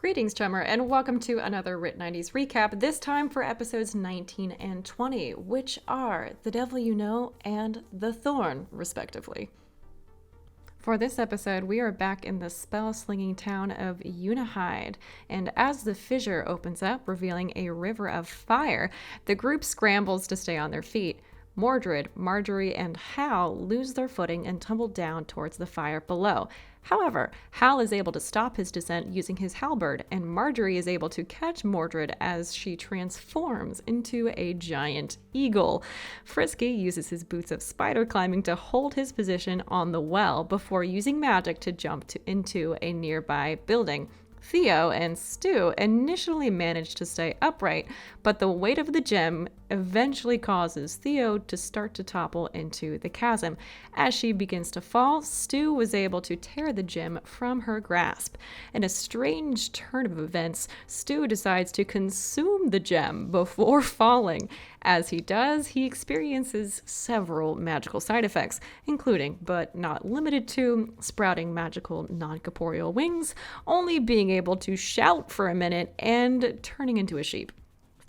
Greetings, Chummer, and welcome to another RIT90s recap, this time for episodes 19 and 20, which are The Devil You Know and The Thorn, respectively. For this episode, we are back in the spell-slinging town of Unihide, and as the fissure opens up, revealing a river of fire, the group scrambles to stay on their feet. Mordred, Marjorie, and Hal lose their footing and tumble down towards the fire below. However, Hal is able to stop his descent using his halberd, and Marjorie is able to catch Mordred as she transforms into a giant eagle. Frisky uses his boots of spider climbing to hold his position on the well before using magic to jump into a nearby building. Theo and Stu initially manage to stay upright, but the weight of the gem eventually causes Theo to start to topple into the chasm. As she begins to fall, Stu was able to tear the gem from her grasp. In a strange turn of events, Stu decides to consume the gem before falling. As he does, he experiences several magical side effects, including, but not limited to, sprouting magical non-corporeal wings, only being able to shout for a minute, and turning into a sheep.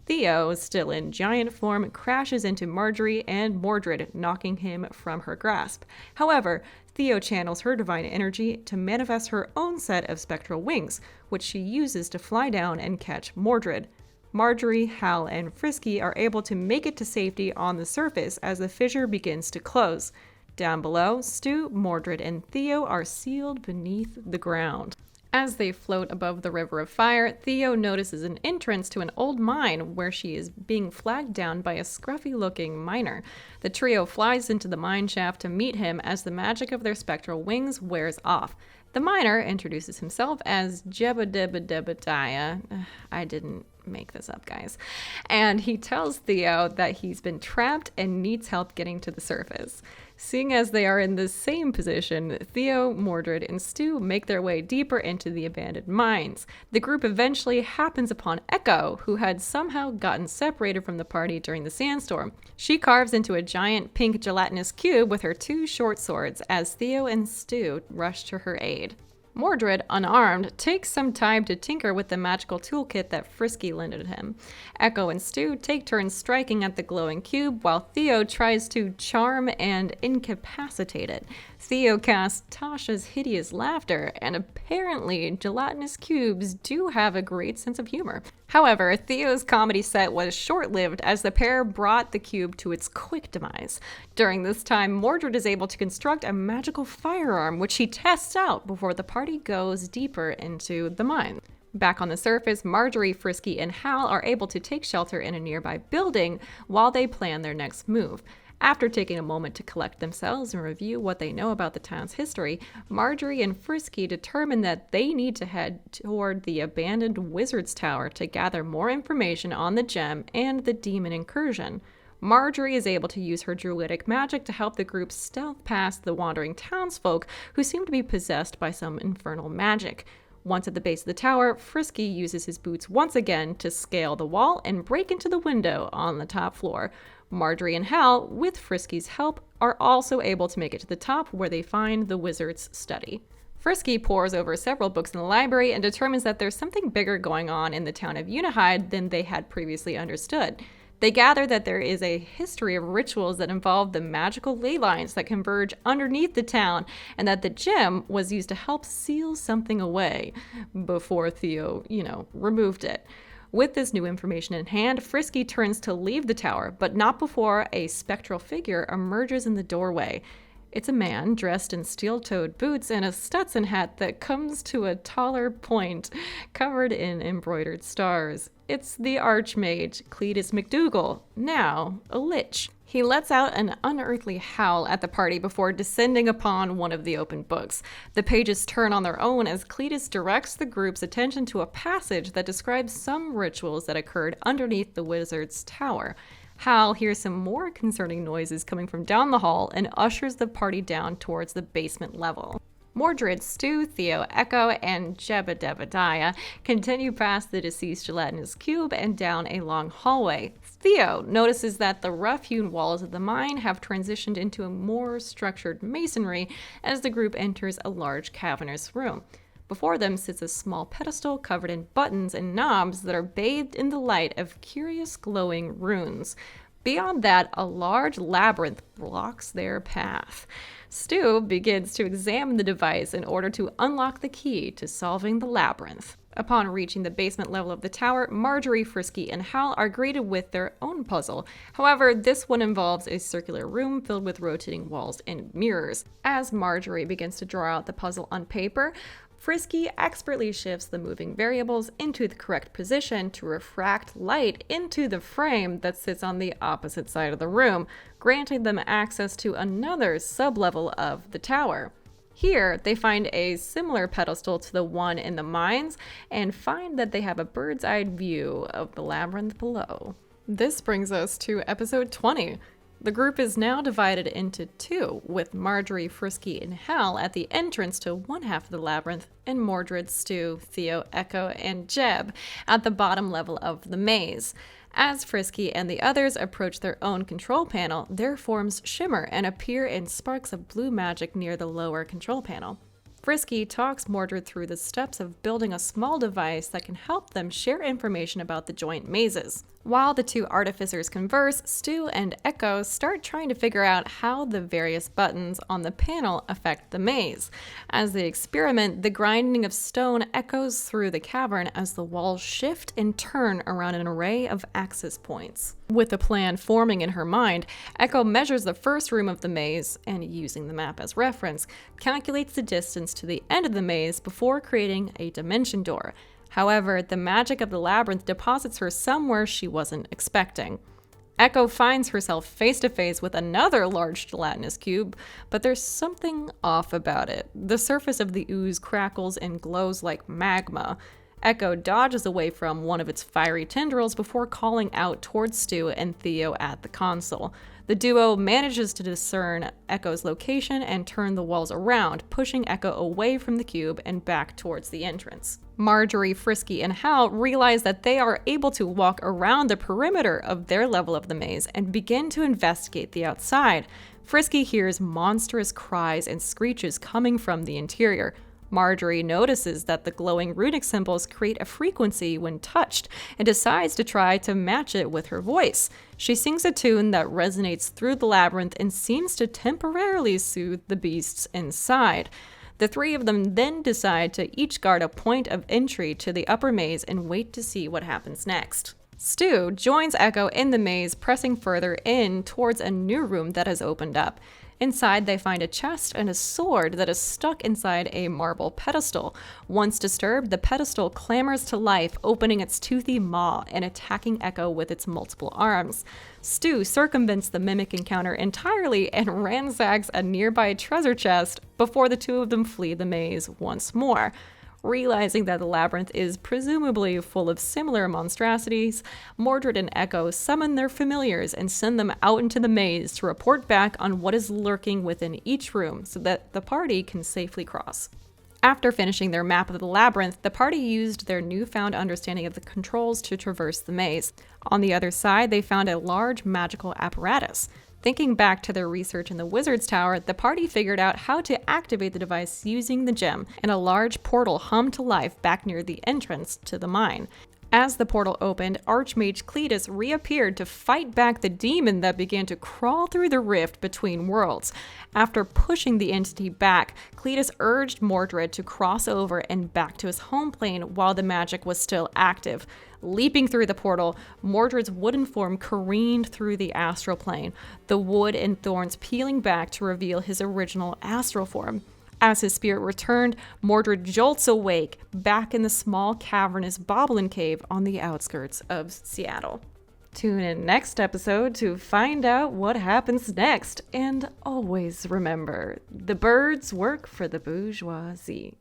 Theo, still in giant form, crashes into Marjorie and Mordred, knocking him from her grasp. However, Theo channels her divine energy to manifest her own set of spectral wings, which she uses to fly down and catch Mordred. Marjorie, Hal, and Frisky are able to make it to safety on the surface as the fissure begins to close. Down below, Stu, Mordred, and Theo are sealed beneath the ground. As they float above the river of fire, Theo notices an entrance to an old mine where she is being flagged down by a scruffy-looking miner. The trio flies into the mine shaft to meet him as the magic of their spectral wings wears off. The miner introduces himself as Jebediah. I didn't make this up, guys. And he tells Theo that he's been trapped and needs help getting to the surface. Seeing as they are in the same position, Theo, Mordred, and Stu make their way deeper into the abandoned mines. The group eventually happens upon Echo, who had somehow gotten separated from the party during the sandstorm. She carves into a giant pink gelatinous cube with her two short swords as Theo and Stu rush to her aid. Mordred, unarmed, takes some time to tinker with the magical toolkit that Frisky lended him. Echo and Stu take turns striking at the glowing cube, while Theo tries to charm and incapacitate it. Theo casts Tasha's hideous laughter, and apparently gelatinous cubes do have a great sense of humor. However, Theo's comedy set was short-lived as the pair brought the cube to its quick demise. During this time, Mordred is able to construct a magical firearm, which he tests out before the party goes deeper into the mine. Back on the surface, Marjorie, Frisky, and Hal are able to take shelter in a nearby building while they plan their next move. After taking a moment to collect themselves and review what they know about the town's history, Marjorie and Frisky determine that they need to head toward the abandoned wizard's tower to gather more information on the gem and the demon incursion. Marjorie is able to use her druidic magic to help the group stealth past the wandering townsfolk who seem to be possessed by some infernal magic. Once at the base of the tower, Frisky uses his boots once again to scale the wall and break into the window on the top floor. Marjorie and Hal, with Frisky's help, are also able to make it to the top where they find the wizard's study. Frisky pores over several books in the library and determines that there's something bigger going on in the town of Unihide than they had previously understood. They gather that there is a history of rituals that involve the magical ley lines that converge underneath the town, and that the gem was used to help seal something away before Theo, removed it. With this new information in hand, Frisky turns to leave the tower, but not before a spectral figure emerges in the doorway. It's a man dressed in steel-toed boots and a Stetson hat that comes to a taller point, covered in embroidered stars. It's the Archmage, Cletus McDougal, now a lich. He lets out an unearthly howl at the party before descending upon one of the open books. The pages turn on their own as Cletus directs the group's attention to a passage that describes some rituals that occurred underneath the wizard's tower. Hal hears some more concerning noises coming from down the hall and ushers the party down towards the basement level. Mordred, Stu, Theo, Echo, and Jebediah continue past the deceased gelatinous cube and down a long hallway. Theo notices that the rough-hewn walls of the mine have transitioned into a more structured masonry as the group enters a large cavernous room. Before them sits a small pedestal covered in buttons and knobs that are bathed in the light of curious glowing runes. Beyond that, a large labyrinth blocks their path. Stu begins to examine the device in order to unlock the key to solving the labyrinth. Upon reaching the basement level of the tower, Marjorie, Frisky, and Hal are greeted with their own puzzle. However, this one involves a circular room filled with rotating walls and mirrors. As Marjorie begins to draw out the puzzle on paper, Frisky expertly shifts the moving variables into the correct position to refract light into the frame that sits on the opposite side of the room, granting them access to another sublevel of the tower. Here, they find a similar pedestal to the one in the mines and find that they have a bird's-eye view of the labyrinth below. This brings us to episode 20. The group is now divided into two, with Marjorie, Frisky, and Hal at the entrance to one half of the labyrinth, and Mordred, Stu, Theo, Echo, and Jeb at the bottom level of the maze. As Frisky and the others approach their own control panel, their forms shimmer and appear in sparks of blue magic near the lower control panel. Frisky talks Mordred through the steps of building a small device that can help them share information about the joint mazes. While the two artificers converse, Stu and Echo start trying to figure out how the various buttons on the panel affect the maze. As they experiment, the grinding of stone echoes through the cavern as the walls shift and turn around an array of access points. With a plan forming in her mind, Echo measures the first room of the maze and, using the map as reference, calculates the distance to the end of the maze before creating a dimension door. However, the magic of the labyrinth deposits her somewhere she wasn't expecting. Echo finds herself face to face with another large gelatinous cube, but there's something off about it. The surface of the ooze crackles and glows like magma. Echo dodges away from one of its fiery tendrils before calling out towards Stu and Theo at the console. The duo manages to discern Echo's location and turn the walls around, pushing Echo away from the cube and back towards the entrance. Marjorie, Frisky, and Hal realize that they are able to walk around the perimeter of their level of the maze and begin to investigate the outside. Frisky hears monstrous cries and screeches coming from the interior. Marjorie notices that the glowing runic symbols create a frequency when touched and decides to try to match it with her voice. She sings a tune that resonates through the labyrinth and seems to temporarily soothe the beasts inside. The three of them then decide to each guard a point of entry to the upper maze and wait to see what happens next. Stu joins Echo in the maze, pressing further in towards a new room that has opened up. Inside, they find a chest and a sword that is stuck inside a marble pedestal. Once disturbed, the pedestal clamors to life, opening its toothy maw and attacking Echo with its multiple arms. Stu circumvents the mimic encounter entirely and ransacks a nearby treasure chest before the two of them flee the maze once more. Realizing that the labyrinth is presumably full of similar monstrosities, Mordred and Echo summon their familiars and send them out into the maze to report back on what is lurking within each room so that the party can safely cross. After finishing their map of the labyrinth, the party used their newfound understanding of the controls to traverse the maze. On the other side, they found a large magical apparatus. Thinking back to their research in the Wizard's Tower, the party figured out how to activate the device using the gem, and a large portal hummed to life back near the entrance to the mine. As the portal opened, Archmage Cletus reappeared to fight back the demon that began to crawl through the rift between worlds. After pushing the entity back, Cletus urged Mordred to cross over and back to his home plane while the magic was still active. Leaping through the portal, Mordred's wooden form careened through the astral plane, the wood and thorns peeling back to reveal his original astral form. As his spirit returned, Mordred jolts awake, back in the small cavernous Boblin Cave on the outskirts of Seattle. Tune in next episode to find out what happens next, and always remember, the birds work for the bourgeoisie.